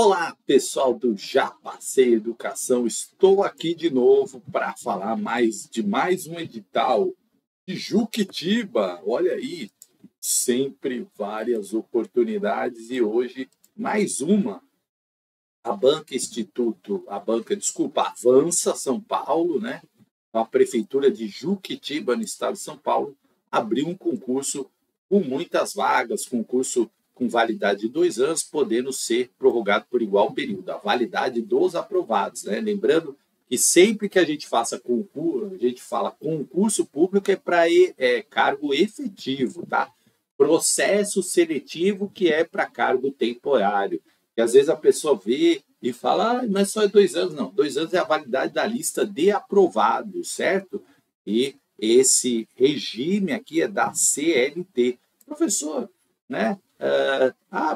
Olá, pessoal do Já Passei Educação. Estou aqui de novo para falar mais um edital de Juquitiba. Olha aí, sempre várias oportunidades e hoje mais uma. Avança São Paulo, né? A Prefeitura de Juquitiba, no estado de São Paulo, abriu um concurso com muitas vagas, concurso com validade de 2 anos, podendo ser prorrogado por igual período, a validade dos aprovados, né? Lembrando que sempre que a gente faça concurso, a gente fala concurso público é para cargo efetivo, tá? Processo seletivo que é para cargo temporário. E às vezes a pessoa vê e fala, mas só é 2 anos. Não, 2 anos é a validade da lista de aprovados, certo? E esse regime aqui é da CLT. Professor, né?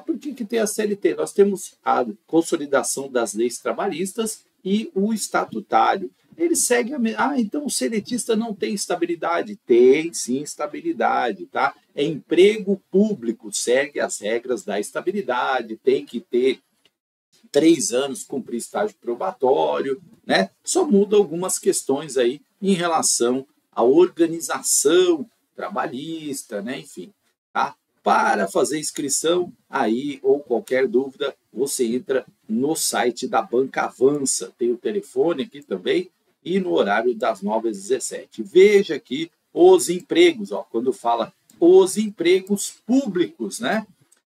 Por que tem a CLT? Nós temos a consolidação das leis trabalhistas e o estatutário. Ele segue então o seletista não tem estabilidade? Tem sim estabilidade, tá? É emprego público, segue as regras da estabilidade, tem que ter 3 anos, cumprir estágio probatório, né? Só muda algumas questões aí em relação à organização trabalhista, né? Enfim, tá? Para fazer inscrição aí ou qualquer dúvida, você entra no site da Banca Avança, tem o telefone aqui também, e no horário das 9 às 17. Veja aqui os empregos, ó, quando fala os empregos públicos, né?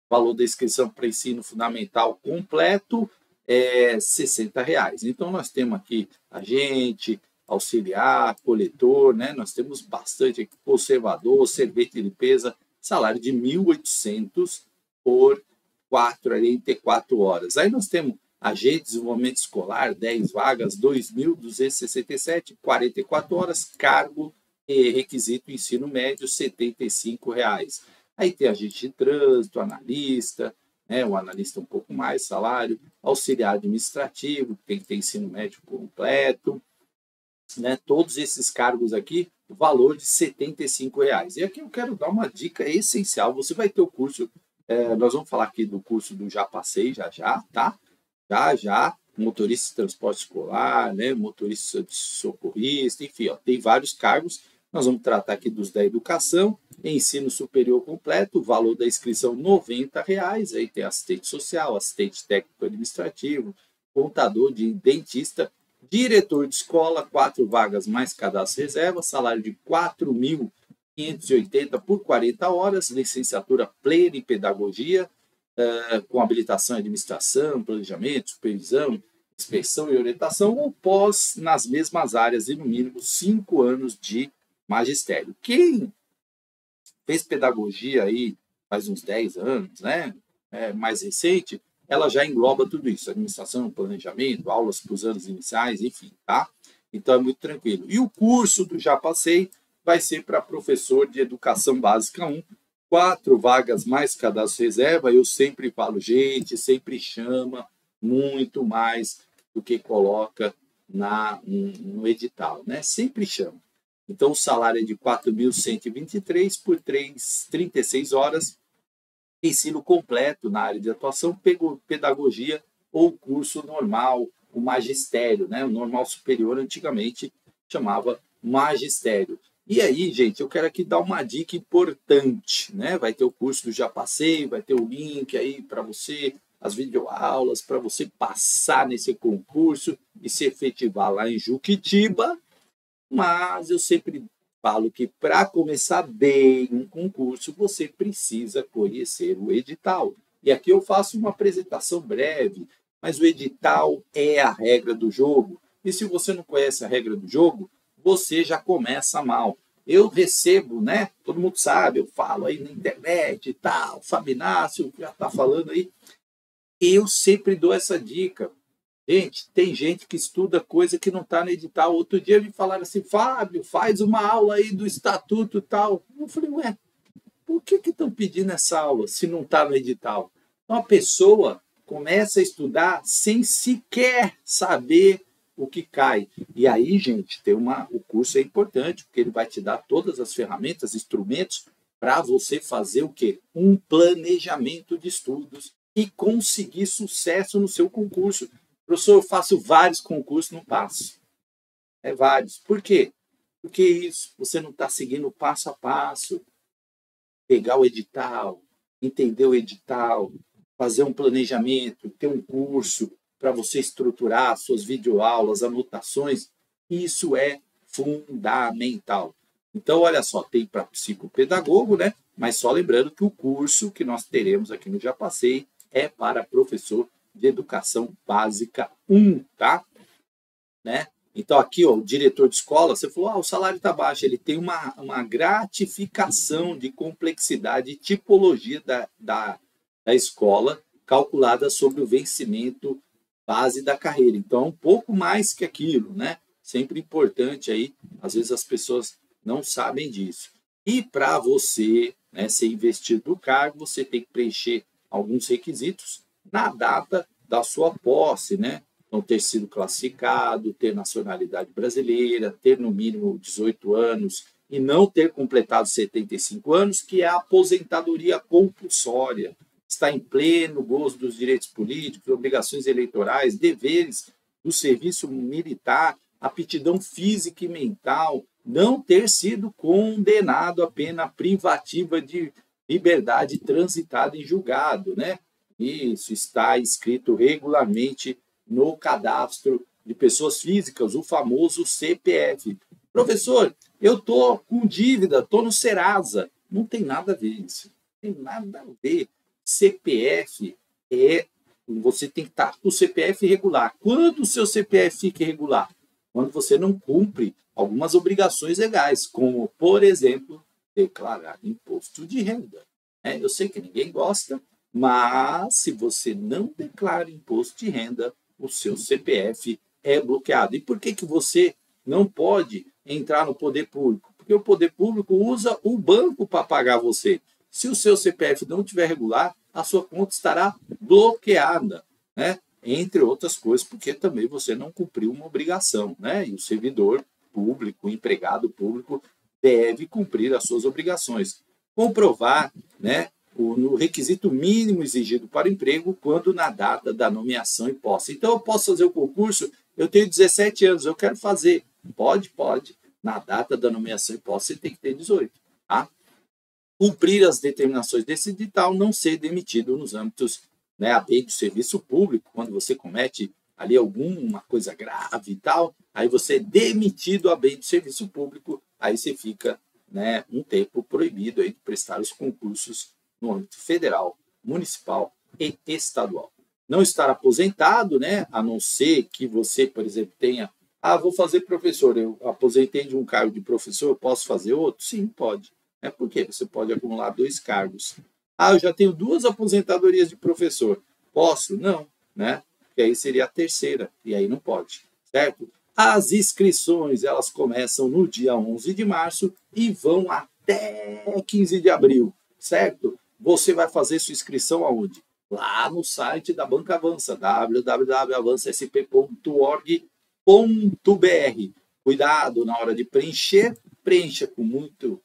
Valor da inscrição para ensino fundamental completo é R$ 60. Então, nós temos aqui agente, auxiliar, coletor, né? Nós temos bastante aqui, conservador, servente de limpeza, salário de 1.800 por 44 horas. Aí nós temos agente de desenvolvimento escolar, 10 vagas, 2.267, 44 horas, cargo e requisito ensino médio, R$ 75. Aí tem agente de trânsito, analista, né, o analista um pouco mais, salário, auxiliar administrativo, tem que ter ensino médio completo, né, todos esses cargos aqui, valor de R$ 75. E aqui eu quero dar uma dica essencial, você vai ter o curso, nós vamos falar aqui do curso do Já Passei, já, tá? Já, motorista de transporte escolar, né, motorista de socorrista, enfim, ó, tem vários cargos. Nós vamos tratar aqui dos da educação, ensino superior completo, valor da inscrição R$ 90, aí tem assistente social, assistente técnico administrativo, contador de dentista, diretor de escola, 4 vagas mais cadastro reserva, salário de R$ 4.580 por 40 horas, licenciatura plena em pedagogia, com habilitação em administração, planejamento, supervisão, inspeção e orientação, ou pós nas mesmas áreas e no mínimo 5 anos de magistério. Quem fez pedagogia aí faz uns 10 anos, né? Mais recente, ela já engloba tudo isso, administração, planejamento, aulas para os anos iniciais, enfim, tá? Então é muito tranquilo. E o curso do Já Passei vai ser para professor de educação básica 1, 4 vagas mais cadastro reserva. Eu sempre falo, gente, sempre chama muito mais do que coloca no edital, né? Sempre chama. Então, o salário é de R$ 4.123 por 36 horas, ensino completo na área de atuação, pedagogia ou curso normal, o magistério, né? O normal superior antigamente chamava magistério. E aí, gente, eu quero aqui dar uma dica importante, né? Vai ter o curso do Já Passei, vai ter o link aí para você, as videoaulas, para você passar nesse concurso e se efetivar lá em Juquitiba. Mas eu sempre falo que para começar bem um concurso, você precisa conhecer o edital. E aqui eu faço uma apresentação breve, mas o edital é a regra do jogo. E se você não conhece a regra do jogo, você já começa mal. Eu recebo, né? Todo mundo sabe, eu falo aí na internet e tal, Fabinácio já está falando aí. Eu sempre dou essa dica. Gente, tem gente que estuda coisa que não está no edital. Outro dia me falaram assim, Fábio, faz uma aula aí do estatuto e tal. Eu falei, ué, por que estão pedindo essa aula se não está no edital? Então a pessoa começa a estudar sem sequer saber o que cai. E aí, gente, o curso é importante, porque ele vai te dar todas as ferramentas, instrumentos, para você fazer o quê? Um planejamento de estudos e conseguir sucesso no seu concurso. Professor, eu faço vários concursos, não passo. Vários. Por quê? Porque isso, você não está seguindo passo a passo. Pegar o edital, entender o edital, fazer um planejamento, ter um curso para você estruturar suas videoaulas, anotações, isso é fundamental. Então, olha só, tem para psicopedagogo, né? Mas só lembrando que o curso que nós teremos aqui no Já Passei é para professor de educação básica 1, tá? Né? Então, aqui, ó, o diretor de escola, você falou, o salário está baixo. Ele tem uma gratificação de complexidade e tipologia da escola calculada sobre o vencimento base da carreira. Então, um pouco mais que aquilo, né? Sempre importante aí, às vezes as pessoas não sabem disso. E para você, né, ser investido no cargo, você tem que preencher alguns requisitos na data da sua posse, né? Então, ter sido classificado, ter nacionalidade brasileira, ter no mínimo 18 anos e não ter completado 75 anos, que é a aposentadoria compulsória. Está em pleno gozo dos direitos políticos, obrigações eleitorais, deveres do serviço militar, aptidão física e mental, não ter sido condenado a pena privativa de liberdade transitada em julgado, né? Isso está escrito regularmente no cadastro de pessoas físicas, o famoso CPF. Professor, eu estou com dívida, estou no Serasa. Não tem nada a ver isso. Não tem nada a ver. CPF você tem que estar com o CPF irregular. Quando o seu CPF fica irregular? Quando você não cumpre algumas obrigações legais, como, por exemplo, declarar imposto de renda. Eu sei que ninguém gosta, mas se você não declara imposto de renda, o seu CPF é bloqueado. E por que você não pode entrar no poder público? Porque o poder público usa o banco para pagar você. Se o seu CPF não estiver regular, a sua conta estará bloqueada, né? Entre outras coisas, porque também você não cumpriu uma obrigação, né? E o servidor público, o empregado público, deve cumprir as suas obrigações. Comprovar, né, no requisito mínimo exigido para o emprego quando na data da nomeação e posse. Então, eu posso fazer o concurso, eu tenho 17 anos, eu quero fazer. Pode. Na data da nomeação e posse, você tem que ter 18. Tá? Cumprir as determinações desse edital, não ser demitido nos âmbitos, né, a bem do serviço público, quando você comete ali alguma coisa grave e tal, aí você é demitido a bem do serviço público, aí você fica, né, um tempo proibido aí de prestar os concursos no âmbito federal, municipal e estadual. Não estar aposentado, né, a não ser que você, por exemplo, tenha, vou fazer professor, eu aposentei de um cargo de professor, posso fazer outro? Sim, pode. Por quê? Você pode acumular 2 cargos. Eu já tenho 2 aposentadorias de professor. Posso? Não, né? Porque aí seria a terceira, e aí não pode, certo? As inscrições, elas começam no dia 11 de março e vão até 15 de abril, certo? Você vai fazer sua inscrição aonde? Lá no site da Banca Avança, www.avancasp.org.br. Cuidado na hora de preencha com muito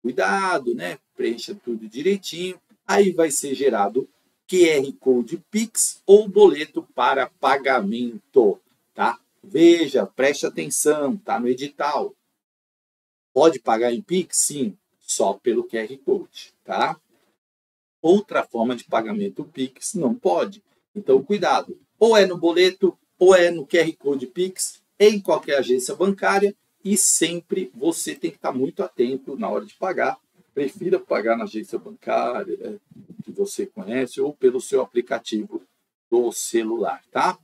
cuidado, né? Preencha tudo direitinho. Aí vai ser gerado QR Code Pix ou boleto para pagamento, tá? Veja, preste atenção, tá no edital. Pode pagar em Pix? Sim, só pelo QR Code, tá? Outra forma de pagamento Pix não pode. Então, cuidado. Ou é no boleto, ou é no QR Code Pix, em qualquer agência bancária, e sempre você tem que estar muito atento na hora de pagar. Prefira pagar na agência bancária, né, que você conhece, ou pelo seu aplicativo do celular, tá?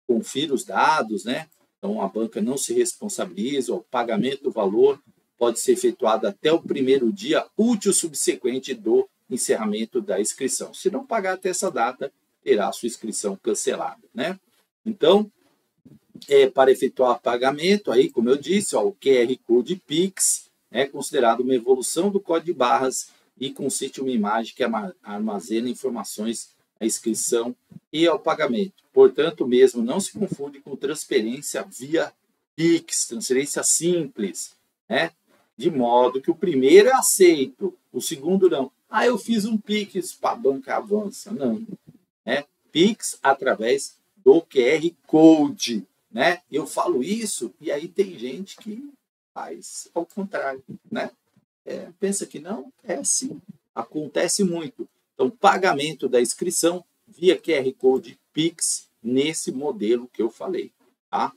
Confira os dados, né? Então, a banca não se responsabiliza, o pagamento do valor pode ser efetuado até o primeiro dia útil subsequente do encerramento da inscrição. Se não pagar até essa data, terá sua inscrição cancelada, né? Então, para efetuar pagamento, aí, como eu disse, o QR Code Pix é considerado uma evolução do código de barras e consiste em uma imagem que armazena informações à inscrição e ao pagamento. Portanto, mesmo não se confunde com transferência via Pix, transferência simples, né? De modo que o primeiro é aceito, o segundo não. Eu fiz um Pix para a Banca Avança. Não. Pix através do QR Code, né? Eu falo isso e aí tem gente que faz ao contrário, né? Pensa que não? É sim, acontece muito. Então, pagamento da inscrição via QR Code Pix nesse modelo que eu falei, tá?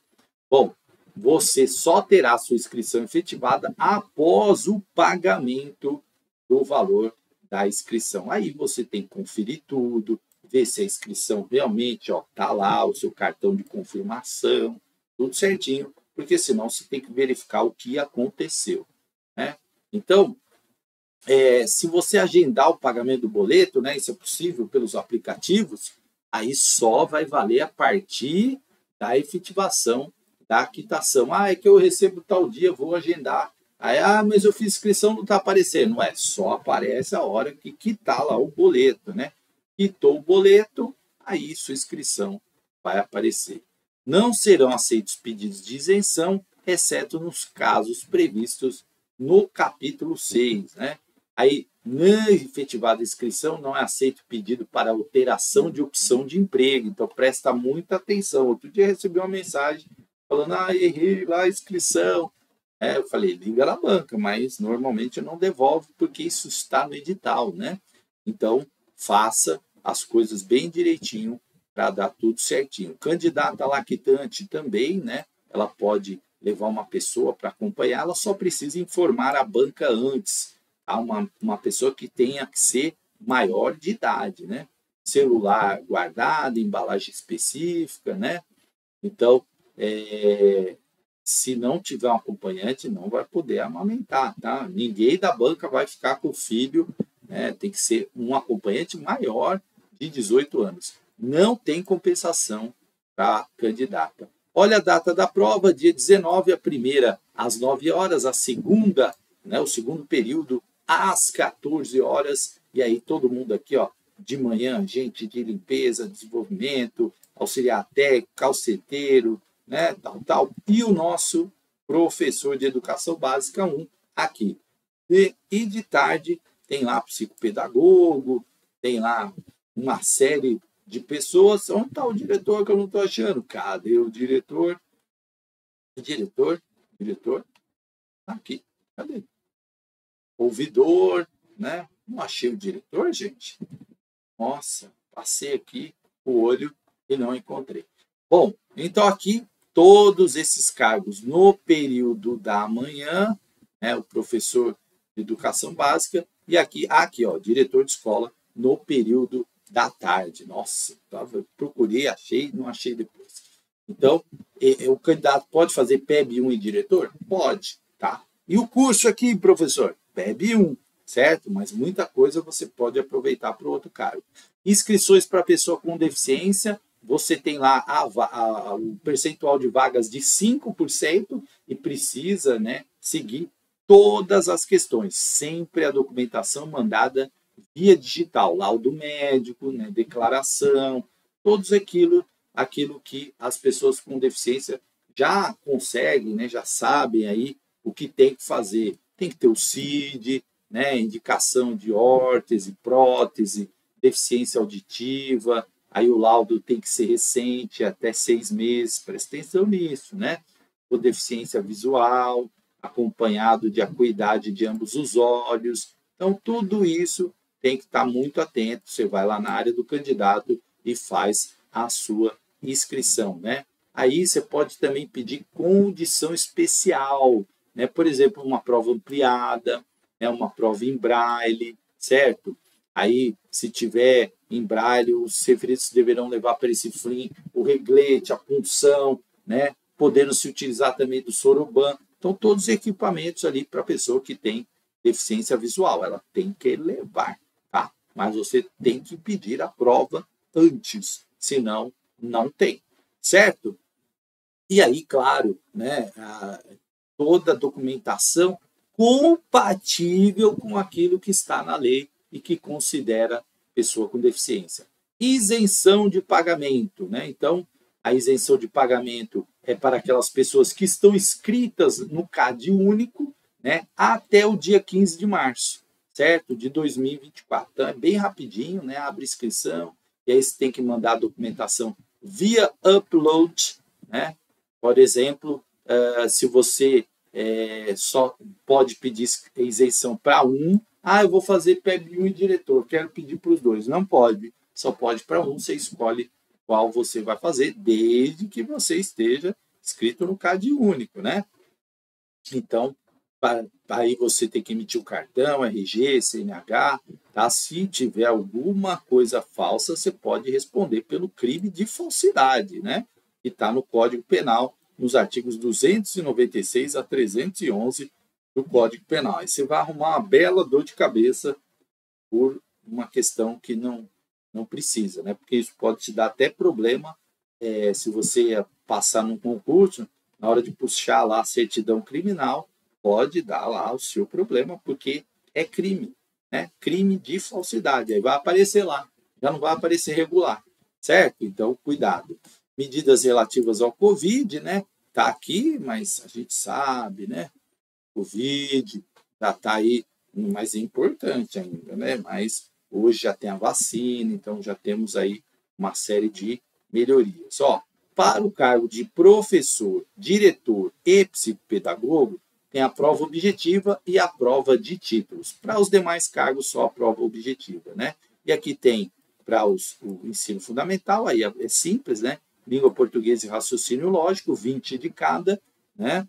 Bom, você só terá sua inscrição efetivada após o pagamento do valor da inscrição. Aí você tem que conferir tudo, ver se a inscrição realmente está lá, o seu cartão de confirmação, tudo certinho, porque senão você tem que verificar o que aconteceu, né? Então, se você agendar o pagamento do boleto, né, isso é possível pelos aplicativos, aí só vai valer a partir da efetivação da quitação. É que eu recebo tal dia, vou agendar. Aí, mas eu fiz inscrição, não está aparecendo. Não é, só aparece a hora que quitar lá o boleto, né? Quitou o boleto, aí sua inscrição vai aparecer. Não serão aceitos pedidos de isenção, exceto nos casos previstos no capítulo 6, né? Aí, na efetivada inscrição, não é aceito pedido para alteração de opção de emprego. Então, presta muita atenção. Outro dia eu recebi uma mensagem falando, errei lá a inscrição. Eu falei, liga na banca, mas normalmente não devolve porque isso está no edital, né? Então, faça as coisas bem direitinho para dar tudo certinho. Candidata lactante também, né? Ela pode levar uma pessoa para acompanhar, ela só precisa informar a banca antes. Uma pessoa que tenha que ser maior de idade, né? Celular guardado, embalagem específica, né? Então, se não tiver um acompanhante, não vai poder amamentar, tá? Ninguém da banca vai ficar com o filho, né? Tem que ser um acompanhante maior de 18 anos. Não tem compensação para candidata. Olha a data da prova, dia 19, a primeira às 9 horas, a segunda, né, o segundo período, às 14 horas, e aí todo mundo aqui, ó, de manhã, gente de limpeza, desenvolvimento, auxiliar técnico, calceteiro, né, tal, e o nosso professor de educação básica 1 aqui. E de tarde tem lá psicopedagogo, tem lá uma série de pessoas. Onde está o diretor que eu não estou achando? Cadê o diretor? Diretor? Aqui, cadê? Ouvidor, né? Não achei o diretor, gente. Nossa, passei aqui o olho e não encontrei. Bom, então aqui todos esses cargos no período da manhã, né, o professor de educação básica, e aqui, ó, diretor de escola no período da tarde. Nossa, procurei, achei, não achei depois. Então, o candidato pode fazer PEB 1 e diretor? Pode, tá? E o curso aqui, professor? PEB 1, certo? Mas muita coisa você pode aproveitar para o outro cargo. Inscrições para pessoa com deficiência, você tem lá o percentual de vagas de 5% e precisa, né, seguir todas as questões. Sempre a documentação mandada via digital, laudo médico, né, declaração, todos aquilo que as pessoas com deficiência já conseguem, né, já sabem aí o que tem que fazer. Tem que ter o CID, né, indicação de órtese, prótese, deficiência auditiva, aí o laudo tem que ser recente, até 6 meses, presta atenção nisso, né? Ou deficiência visual, acompanhado de acuidade de ambos os olhos. Então, tudo isso tem que estar muito atento. Você vai lá na área do candidato e faz a sua inscrição, né? Aí você pode também pedir condição especial, né? Por exemplo, uma prova ampliada, né? Uma prova em braille, certo? Aí, se tiver em braille, os referidos deverão levar para esse fim o reglete, a punção, né? Podendo se utilizar também do soroban. Então, todos os equipamentos ali para a pessoa que tem deficiência visual, ela tem que levar, tá? Mas você tem que pedir a prova antes, senão não tem, certo? E aí, claro, né, toda a documentação compatível com aquilo que está na lei e que considera pessoa com deficiência. Isenção de pagamento, né? Então, a isenção de pagamento é para aquelas pessoas que estão inscritas no CAD único, né, até o dia 15 de março, certo? De 2024. Então, é bem rapidinho, né? Abre inscrição, e aí você tem que mandar a documentação via upload, né? Por exemplo, se você só pode pedir isenção para um, eu vou fazer PEB 1 e diretor, quero pedir para os dois. Não pode, só pode para um, você escolhe qual você vai fazer, desde que você esteja inscrito no CAD único, né? Então, aí você tem que emitir o cartão, RG, CNH, tá? Se tiver alguma coisa falsa, você pode responder pelo crime de falsidade, né? Que está no Código Penal, nos artigos 296 a 311 do Código Penal. Aí você vai arrumar uma bela dor de cabeça por uma questão que não precisa, né? Porque isso pode te dar até problema se você passar num concurso, na hora de puxar lá a certidão criminal, pode dar lá o seu problema, porque é crime, né? Crime de falsidade. Aí vai aparecer lá, já não vai aparecer regular, certo? Então, cuidado. Medidas relativas ao Covid, né? Tá aqui, mas a gente sabe, né? Covid já está aí, mas é importante ainda, né? Mas hoje já tem a vacina, então já temos aí uma série de melhorias. Para o cargo de professor, diretor e psicopedagogo, tem a prova objetiva e a prova de títulos. Para os demais cargos, só a prova objetiva, né? E aqui tem para o ensino fundamental, aí é simples, né? Língua portuguesa e raciocínio lógico, 20 de cada, né?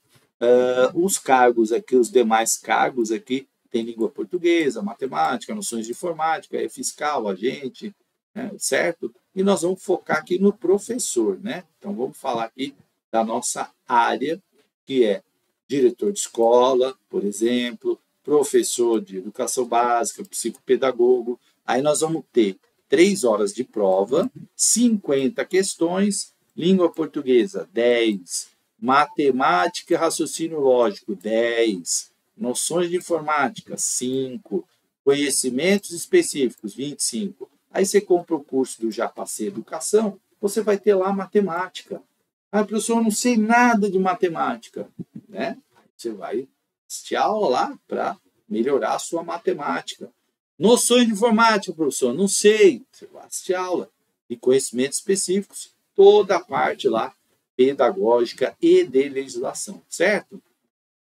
Os cargos aqui, os demais cargos aqui, tem língua portuguesa, matemática, noções de informática, fiscal, agente, né? Certo? E nós vamos focar aqui no professor, né? Então, vamos falar aqui da nossa área, que é diretor de escola, por exemplo, professor de educação básica, psicopedagogo. Aí nós vamos ter 3 horas de prova, 50 questões, língua portuguesa, 10, matemática e raciocínio lógico, 10, noções de informática, 5, conhecimentos específicos, 25. Aí você compra o curso do Já Passei Educação, você vai ter lá matemática. Professor, eu não sei nada de matemática, né? Você vai assistir a aula lá para melhorar a sua matemática. Noções de informática, professor, não sei. Você vai assistir a aula. E conhecimentos específicos, toda a parte lá pedagógica e de legislação, certo?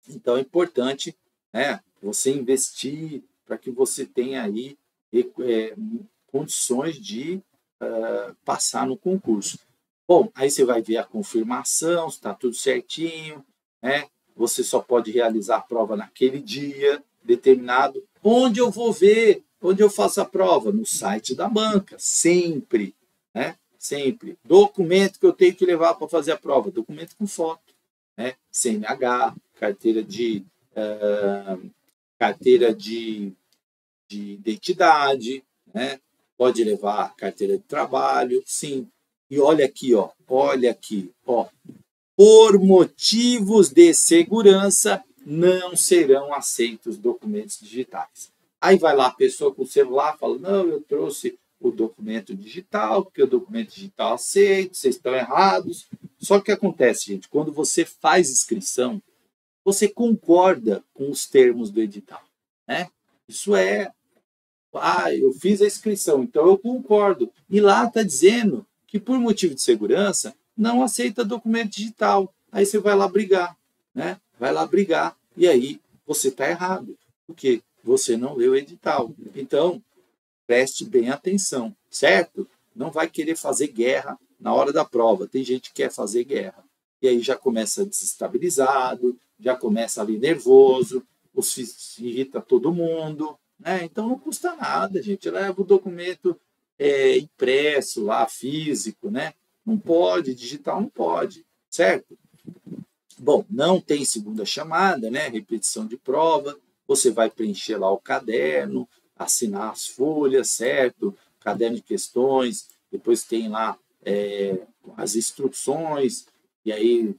Então, é importante, né, você investir para que você tenha aí condições de passar no concurso. Bom, aí você vai ver a confirmação, se está tudo certinho, né? Você só pode realizar a prova naquele dia determinado. Onde eu vou ver? Onde eu faço a prova? No site da banca, sempre, né? Sempre. Documento que eu tenho que levar para fazer a prova, documento com foto, né? CNH, carteira de identidade, né? Pode levar carteira de trabalho, sim. E olha aqui, olha aqui, por motivos de segurança, não serão aceitos documentos digitais. Aí vai lá a pessoa com o celular, fala, não, eu trouxe o documento digital, porque o documento digital aceito, vocês estão errados. Só que acontece, gente, quando você faz inscrição, você concorda com os termos do edital, né? Isso eu fiz a inscrição, então eu concordo. E lá está dizendo que, por motivo de segurança, não aceita documento digital. Aí você vai lá brigar, né? Vai lá brigar e aí você está errado, porque você não leu o edital. Então, preste bem atenção, certo? Não vai querer fazer guerra na hora da prova. Tem gente que quer fazer guerra. E aí já começa desestabilizado, já começa ali nervoso, irrita todo mundo, né? Então não custa nada, gente. Leva o documento impresso lá, físico, né? Não pode, digital não pode, certo? Bom, não tem segunda chamada, né? Repetição de prova. Você vai preencher lá o caderno, assinar as folhas, certo? Caderno de questões. Depois tem lá as instruções. E aí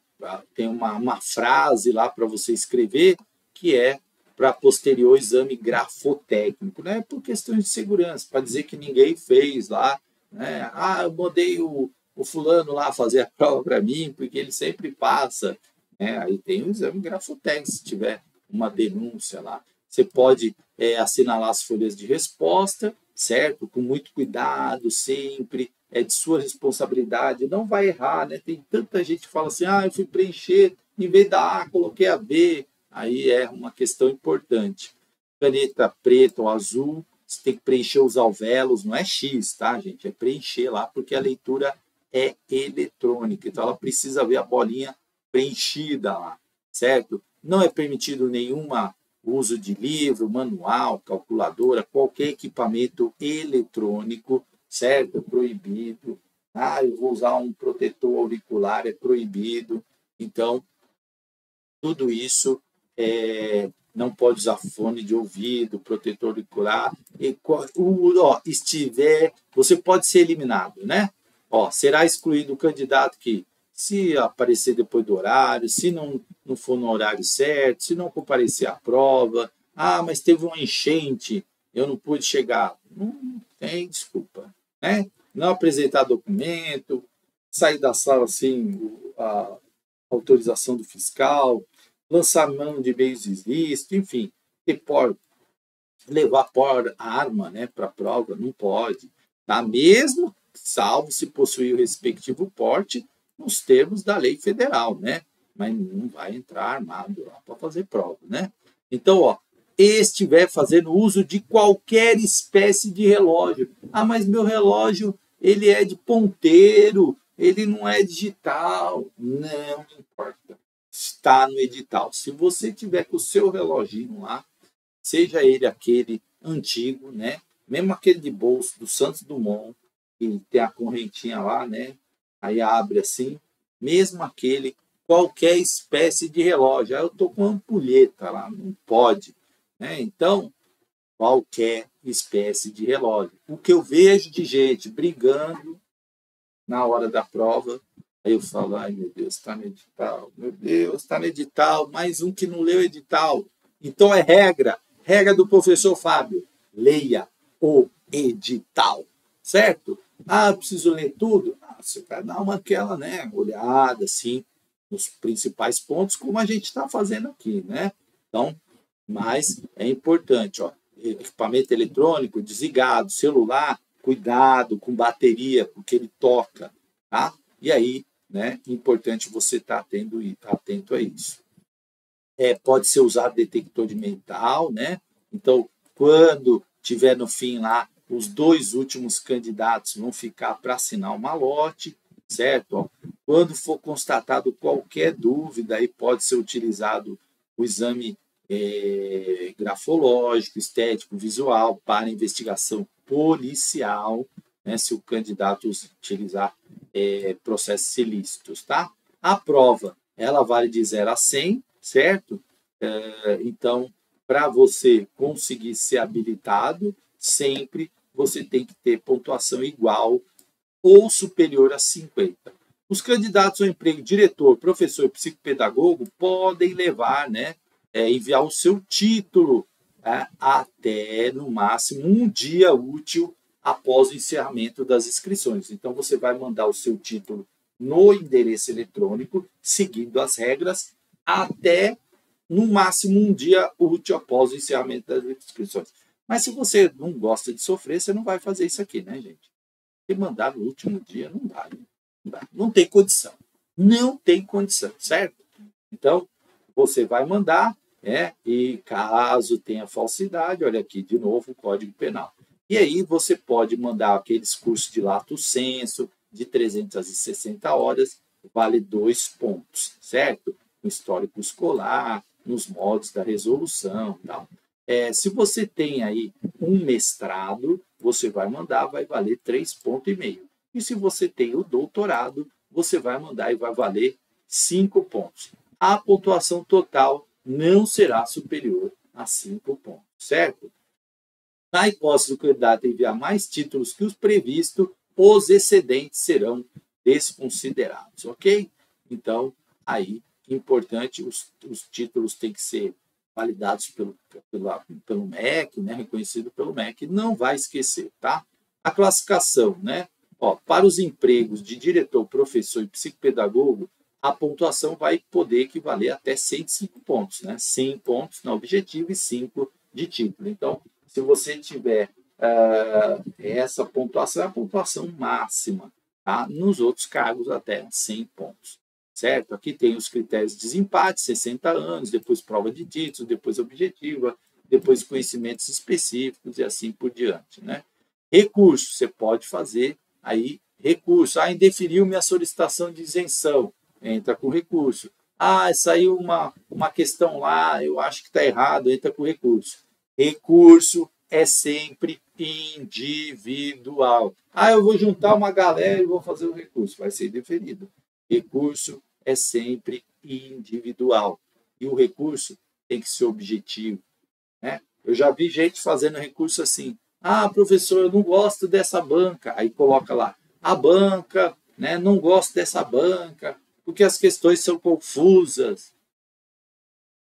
tem uma frase lá para você escrever, que é para posterior exame grafotécnico, né? Por questões de segurança, para dizer que ninguém fez lá, né? Eu mandei o fulano lá fazer a prova para mim, porque ele sempre passa, né? Aí tem o exame grafotécnico, se tiver uma denúncia lá. Você pode assinalar as folhas de resposta certo? Com muito cuidado, sempre, é de sua responsabilidade, não vai errar, né? Tem tanta gente que fala assim, eu fui preencher, em vez da A, coloquei a B, aí é uma questão importante. Caneta preta ou azul, você tem que preencher os alvéolos, não é X, tá, gente? É preencher lá, porque a leitura é eletrônica, então ela precisa ver a bolinha preenchida lá, certo? Não é permitido nenhuma uso de livro, manual, calculadora, qualquer equipamento eletrônico, certo? É proibido. Eu vou usar um protetor auricular, é proibido. Então, tudo isso não pode usar fone de ouvido, protetor auricular. Estiver, você pode ser eliminado, né? Será excluído o candidato que, se aparecer depois do horário, se não for no horário certo, se não comparecer à prova, mas teve uma enchente, eu não pude chegar. Não tem desculpa, né? Não apresentar documento, sair da sala sem a autorização do fiscal, lançar mão de bens ilícitos, enfim, levar a arma, né, para a prova, não pode, tá? Mesmo salvo se possuir o respectivo porte nos termos da lei federal, né? Mas não vai entrar armado lá para fazer prova, né? Então, estiver fazendo uso de qualquer espécie de relógio. Mas meu relógio, ele é de ponteiro, ele não é digital. Não importa. Está no edital. Se você tiver com o seu reloginho lá, seja ele aquele antigo, né? Mesmo aquele de bolso do Santos Dumont, que tem a correntinha lá, né? Aí abre assim, mesmo aquele, qualquer espécie de relógio. Aí eu tô com uma ampulheta lá, não pode, né? Então, qualquer espécie de relógio. O que eu vejo de gente brigando na hora da prova, aí eu falo, ai meu Deus, está no edital, meu Deus, está no edital, mais um que não leu o edital. Então é regra do professor Fábio, leia o edital, certo? Preciso ler tudo? Você vai dar aquela, né, olhada, assim, nos principais pontos, como a gente está fazendo aqui, né? Então, mas é importante, equipamento eletrônico desligado, celular, cuidado com bateria, porque ele toca, tá? E aí, né, importante você estar atento a isso. Pode ser usado detector de metal, né? Então, quando tiver no fim lá, os 2 últimos candidatos vão ficar para assinar o malote, certo? Quando for constatado qualquer dúvida, aí pode ser utilizado o exame grafológico, estético, visual para investigação policial, né? Se o candidato utilizar processos ilícitos, tá? A prova, ela vale de 0 a 100, certo? Então, para você conseguir ser habilitado, sempre você tem que ter pontuação igual ou superior a 50. Os candidatos ao emprego diretor, professor e psicopedagogo podem levar, né, enviar o seu título até, no máximo, um dia útil após o encerramento das inscrições. Então, você vai mandar o seu título no endereço eletrônico, seguindo as regras, até, no máximo, um dia útil após o encerramento das inscrições. Mas se você não gosta de sofrer, você não vai fazer isso aqui, né, gente? Se mandar no último dia, não dá, né? Não tem condição. Não tem condição, certo? Então, você vai mandar, e caso tenha falsidade, olha aqui de novo o Código Penal. E aí você pode mandar aqueles cursos de lato sensu, de 360 horas, vale 2 pontos, certo? No histórico escolar, nos modos da resolução e tal. Se você tem aí um mestrado, você vai mandar, vai valer 3,5 pontos. E se você tem o doutorado, você vai mandar e vai valer 5 pontos. A pontuação total não será superior a 5 pontos, certo? Na hipótese do candidato enviar mais títulos que os previstos, os excedentes serão desconsiderados, ok? Então, aí, importante, os títulos têm que ser validados pelo MEC, né, reconhecido pelo MEC, não vai esquecer, tá? A classificação, né? Para os empregos de diretor, professor e psicopedagogo, a pontuação vai poder equivaler até 105 pontos, né? 100 pontos na objetiva e 5 de título. Então, se você tiver essa pontuação é a pontuação máxima, tá? Nos outros cargos até 100 pontos, certo? Aqui tem os critérios de desempate, 60 anos, depois prova de títulos, depois objetiva, depois conhecimentos específicos e assim por diante, né? Recurso, você pode fazer aí recurso. Ah, indeferiu minha solicitação de isenção, entra com recurso. Ah, saiu uma questão lá, eu acho que está errado, entra com recurso. Recurso é sempre individual. Ah, eu vou juntar uma galera e vou fazer o recurso. Vai ser deferido. Recurso é sempre individual. E o recurso tem que ser objetivo, né? Eu já vi gente fazendo recurso assim. Ah, professor, eu não gosto dessa banca. Aí coloca lá, a banca, né? Não gosto dessa banca, porque as questões são confusas.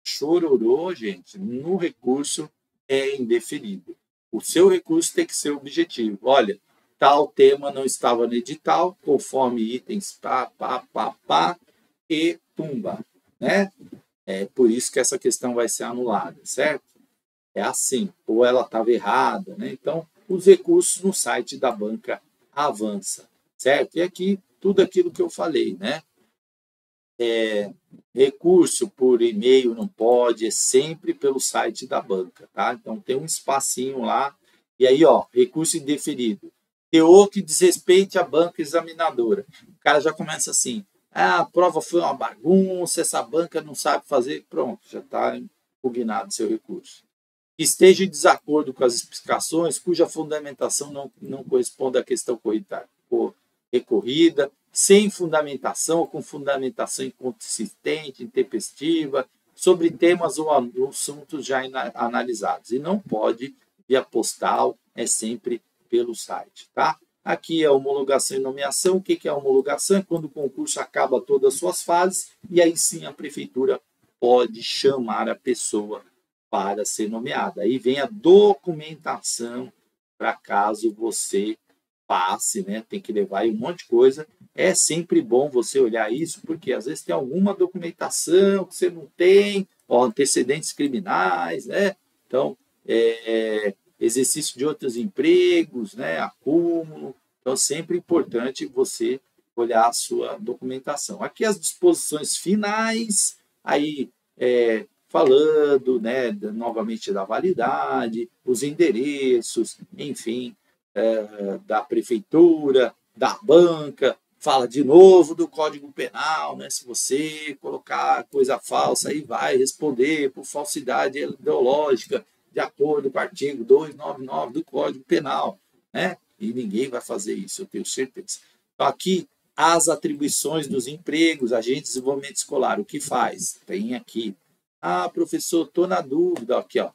Chororô, gente, no recurso é indeferido. O seu recurso tem que ser objetivo. Olha, tal tema não estava no edital, conforme itens pá, e tumba, né? É por isso que essa questão vai ser anulada, certo? É assim, ou ela estava errada, né? Então, os recursos no site da banca avança, certo? E aqui, tudo aquilo que eu falei, né? Recurso por e-mail não pode, é sempre pelo site da banca, tá? Então tem um espacinho lá, e aí, ó, recurso indeferido. Teor que desrespeite a banca examinadora. O cara já começa assim, ah, a prova foi uma bagunça, essa banca não sabe fazer, pronto, já está impugnado seu recurso. Esteja em desacordo com as explicações cuja fundamentação não corresponde à questão recorrida, sem fundamentação ou com fundamentação inconsistente, intempestiva, sobre temas ou assuntos já analisados. E não pode via postal, é sempre pelo site, tá? Aqui é homologação e nomeação. O que é homologação? É quando o concurso acaba todas as suas fases e aí sim a prefeitura pode chamar a pessoa para ser nomeada. Aí vem a documentação para caso você passe, né? Tem que levar aí um monte de coisa. É sempre bom você olhar isso, porque às vezes tem alguma documentação que você não tem, ó, antecedentes criminais, né? Então, exercício de outros empregos, né? Acúmulo. Então, sempre importante você olhar a sua documentação. Aqui as disposições finais, aí falando, né, novamente da validade, os endereços, enfim, da prefeitura, da banca, fala de novo do Código Penal, né? Se você colocar coisa falsa, aí vai responder por falsidade ideológica, de acordo com o artigo 299 do Código Penal, né? E ninguém vai fazer isso, eu tenho certeza. Então, aqui, as atribuições dos empregos, agente de desenvolvimento escolar, o que faz? Tem aqui. Ah, professor, estou na dúvida. Aqui, ó,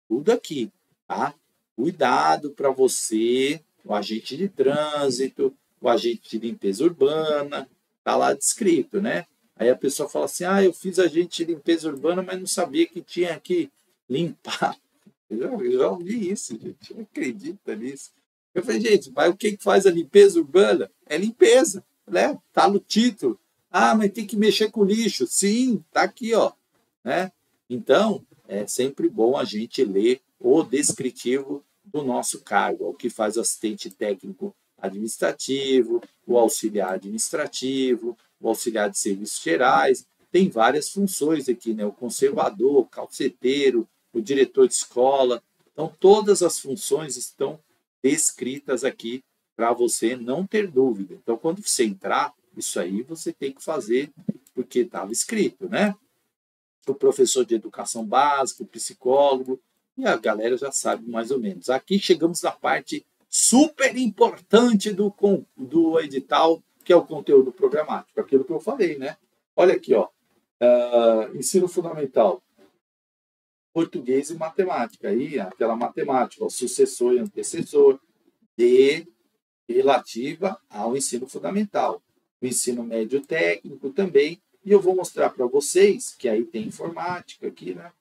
tudo aqui, tá? Cuidado para você, o agente de trânsito, o agente de limpeza urbana, tá lá descrito, né? Aí a pessoa fala assim, ah, eu fiz agente de limpeza urbana, mas não sabia que tinha que limpar. Eu já ouvi isso, gente, não acredita nisso. Eu falei, gente, mas o que faz a limpeza urbana? É limpeza, né? Tá no título. Ah, mas tem que mexer com lixo. Sim, tá aqui, ó, né? Então, é sempre bom a gente ler o descritivo do nosso cargo, o que faz o assistente técnico administrativo, o auxiliar administrativo, o auxiliar de serviços gerais. Tem várias funções aqui, né? O conservador, o calceteiro, o diretor de escola. Então, todas as funções estão descritas aqui para você não ter dúvida. Então, quando você entrar, isso aí você tem que fazer porque estava escrito, né? O professor de educação básica, o psicólogo, e a galera já sabe mais ou menos. Aqui chegamos na parte super importante do edital, que é o conteúdo programático, aquilo que eu falei, né? Olha aqui, ó, ensino fundamental, português e matemática. Aí, aquela matemática, o sucessor e antecessor, de relativa ao ensino fundamental. O ensino médio técnico também. E eu vou mostrar para vocês, que aí tem informática aqui, né?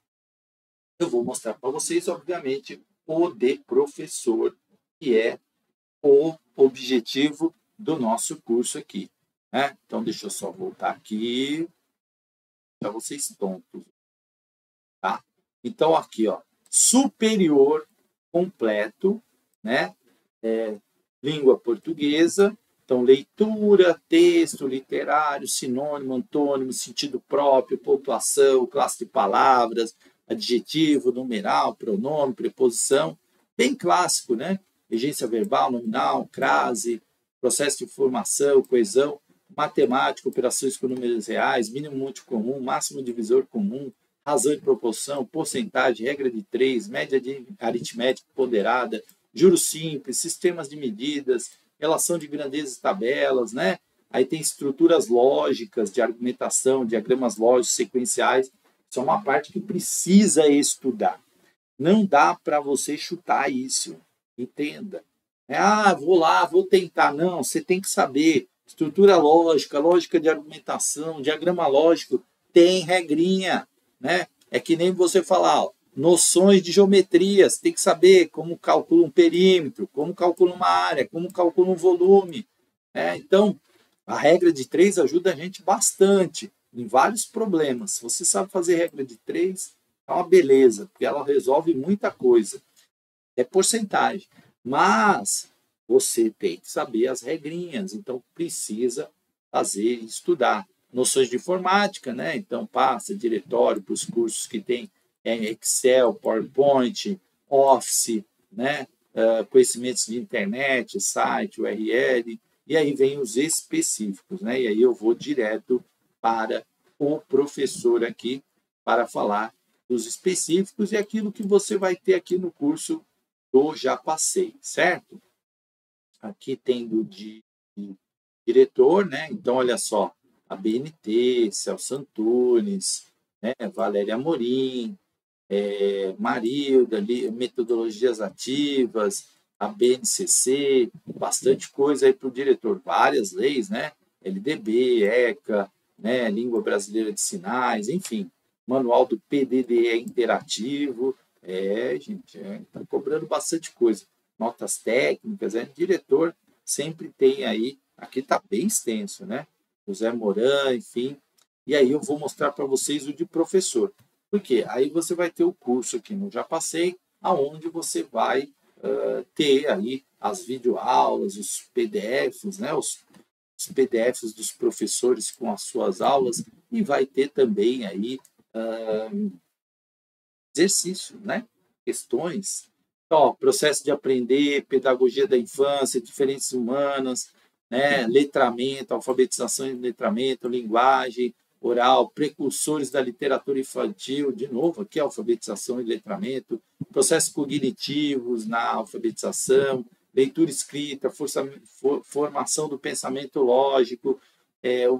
Eu vou mostrar para vocês, obviamente, o de professor, que é o objetivo do nosso curso aqui, né? Então, deixa eu só voltar aqui para vocês tontos, tá? Então, aqui, ó, superior completo né? Língua portuguesa, então leitura, texto, literário, sinônimo, antônimo, sentido próprio, pontuação, classe de palavras, adjetivo, numeral, pronome, preposição, bem clássico, né? Regência verbal, nominal, crase, processo de formação, coesão, matemática, operações com números reais, mínimo múltiplo comum, máximo divisor comum, razão de proporção, porcentagem, regra de três, média de aritmética ponderada, juros simples, sistemas de medidas, relação de grandezas e tabelas, né? Aí tem estruturas lógicas de argumentação, diagramas lógicos sequenciais. Isso é uma parte que precisa estudar. Não dá para você chutar isso. Entenda. Vou lá, vou tentar. Não, você tem que saber. Estrutura lógica, lógica de argumentação, diagrama lógico, tem regrinha, né? É que nem você falar, ó, noções de geometria, você tem que saber como calcula um perímetro, como calcula uma área, como calcula um volume. Então, a regra de três ajuda a gente bastante em vários problemas. Se você sabe fazer regra de três, é uma beleza, porque ela resolve muita coisa. É porcentagem. Mas você tem que saber as regrinhas, então precisa fazer, estudar. Noções de informática, né? Então passa diretório para os cursos que tem Excel, PowerPoint, Office, né? Conhecimentos de internet, site, URL, e aí vem os específicos, né? E aí eu vou direto para o professor aqui para falar dos específicos e aquilo que você vai ter aqui no curso do Já Passei, certo? Aqui tem de diretor, né? Então, olha só, a BNT, Celso Antunes, né? Valéria Amorim, Marilda, metodologias ativas, a BNCC, bastante coisa aí para o diretor, várias leis, né? LDB, ECA, né? Língua Brasileira de Sinais, enfim, manual do PDDE interativo, gente, está cobrando bastante coisa, notas técnicas, diretor sempre tem aí, aqui está bem extenso, né? José Moran, enfim, e aí eu vou mostrar para vocês o de professor. Por quê? Aí você vai ter o curso aqui no Já Passei, aonde você vai ter aí as videoaulas, os PDFs, né? Os PDFs dos professores com as suas aulas e vai ter também aí exercícios, né? Questões. Então, processo de aprender, pedagogia da infância, diferenças humanas, né? Letramento, alfabetização e letramento, linguagem, oral, precursores da literatura infantil, de novo aqui alfabetização e letramento, processos cognitivos na alfabetização, leitura escrita, formação do pensamento lógico,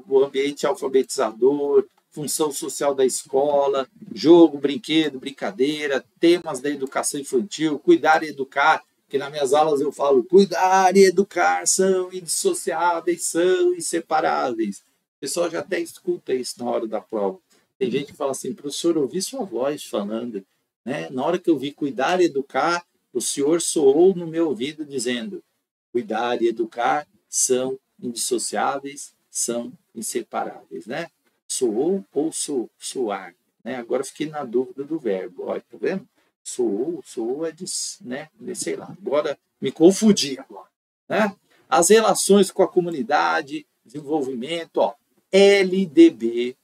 o ambiente alfabetizador, função social da escola, jogo, brinquedo, brincadeira, temas da educação infantil, cuidar e educar, que nas minhas aulas eu falo, cuidar e educar são indissociáveis, são inseparáveis. O pessoal já até escuta isso na hora da prova. Tem gente que fala assim, professor, eu ouvi sua voz falando, né? Na hora que eu vi cuidar e educar, o senhor soou no meu ouvido dizendo, cuidar e educar são indissociáveis, são inseparáveis, né? Soou ou soar, né? Agora fiquei na dúvida do verbo, olha, tá vendo? Soou é de, né? Sei lá, agora me confundi agora, né? As relações com a comunidade, desenvolvimento, ó, LDB,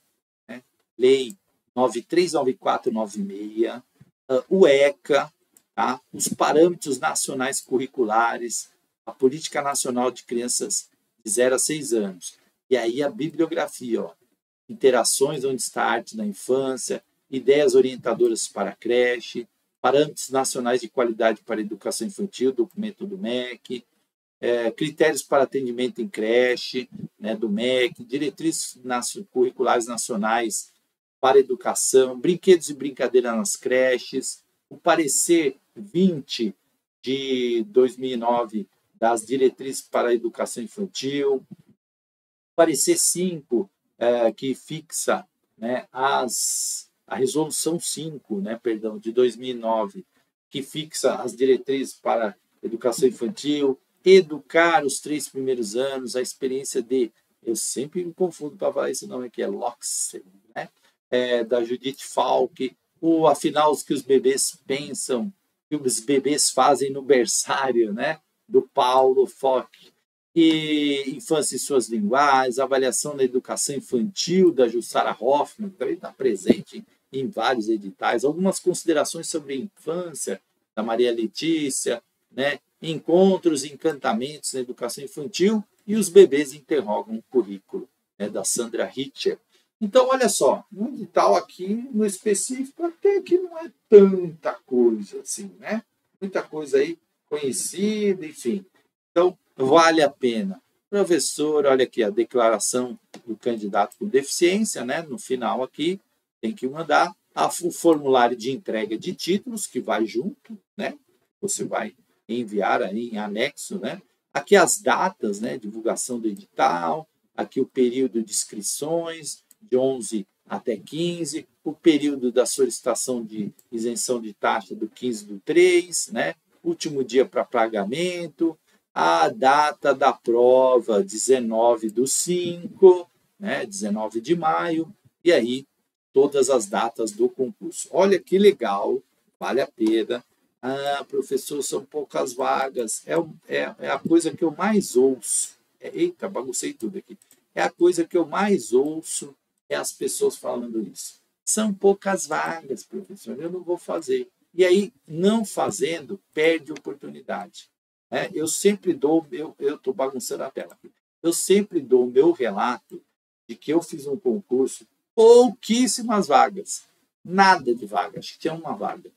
né? Lei 939496, o ECA, tá? Os parâmetros nacionais curriculares, a Política Nacional de Crianças de 0 a 6 anos. E aí a bibliografia, ó, interações onde está a arte da infância, ideias orientadoras para a creche, parâmetros nacionais de qualidade para a educação infantil, documento do MEC, critérios para atendimento em creche, né, do MEC, diretrizes curriculares nacionais para a educação, brinquedos e brincadeiras nas creches, o parecer 20 de 2009 das diretrizes para a educação infantil, o parecer 5 que fixa, né, a resolução 5, né, perdão, de 2009, que fixa as diretrizes para a educação infantil, educar os 3 primeiros anos, a experiência de, eu sempre me confundo para falar esse nome aqui, é Loxen, né, da Judith Falk, o afinal, os que os bebês pensam, que os bebês fazem no berçário, né? Do Paulo Fock. E Infância e Suas Linguagens, avaliação da educação infantil da Jussara Hoffmann, que também está presente em vários editais, algumas considerações sobre a infância da Maria Letícia, né? Encontros e encantamentos na educação infantil e os bebês interrogam o currículo, né? Da Sandra Richter. Então, olha só, um edital aqui no específico até que não é tanta coisa assim, né? Muita coisa aí conhecida, enfim. Então, vale a pena. Professor, olha aqui a declaração do candidato com deficiência, né? No final aqui, tem que mandar o formulário de entrega de títulos, que vai junto, né? Você vai enviar aí em anexo, né? Aqui as datas, né? Divulgação do edital, aqui o período de inscrições, de 11 até 15, o período da solicitação de isenção de taxa do 15/3, né? Último dia para pagamento, a data da prova, 19/5, né? 19 de maio, e aí todas as datas do concurso. Olha que legal, vale a pena. Ah, professor, são poucas vagas. É a coisa que eu mais ouço. Eita, baguncei tudo aqui. É a coisa que eu mais ouço, é as pessoas falando isso. São poucas vagas, professor, eu não vou fazer. E aí, não fazendo, perde oportunidade. Eu sempre dou, eu estou bagunçando a tela aqui. Eu sempre dou o meu relato de que eu fiz um concurso, pouquíssimas vagas, nada de vaga, acho que tinha uma vaga.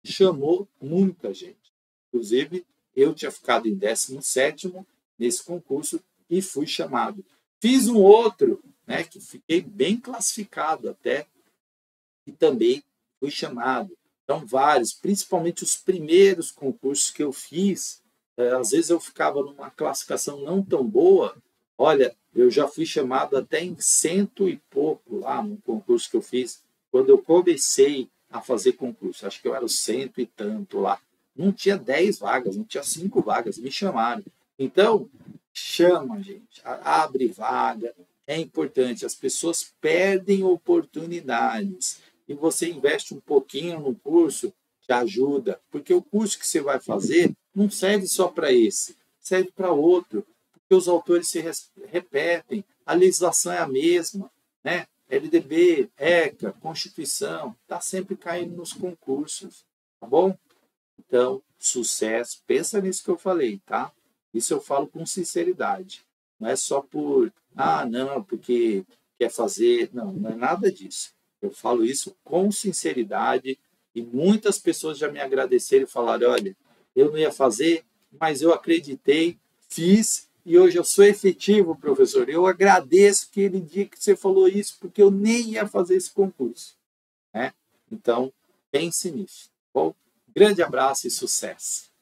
Chamou muita gente. Inclusive, eu tinha ficado em 17º nesse concurso e fui chamado. Fiz um outro, né, que fiquei bem classificado até, e também fui chamado. Então, vários, principalmente os primeiros concursos que eu fiz, às vezes eu ficava numa classificação não tão boa. Olha, eu já fui chamado até em 100 e pouco lá no concurso que eu fiz, quando eu comecei a fazer concurso. Acho que eu era o 100 e tanto lá. Não tinha 10 vagas, não tinha 5 vagas, me chamaram. Então, chama, gente, abre vaga, é importante. As pessoas perdem oportunidades e você investe um pouquinho no curso, te ajuda, porque o curso que você vai fazer não serve só para esse, serve para outro, porque os autores se repetem, a legislação é a mesma, né? LDB, ECA, Constituição, está sempre caindo nos concursos, tá bom? Então, sucesso, pensa nisso que eu falei, tá? Isso eu falo com sinceridade. Não é só por, não, porque quer fazer. Não, não é nada disso. Eu falo isso com sinceridade e muitas pessoas já me agradeceram e falaram: olha, eu não ia fazer, mas eu acreditei, fiz e hoje eu sou efetivo, professor. Eu agradeço aquele dia que você falou isso, porque eu nem ia fazer esse concurso, né? Então, pense nisso, tá bom? Grande abraço e sucesso!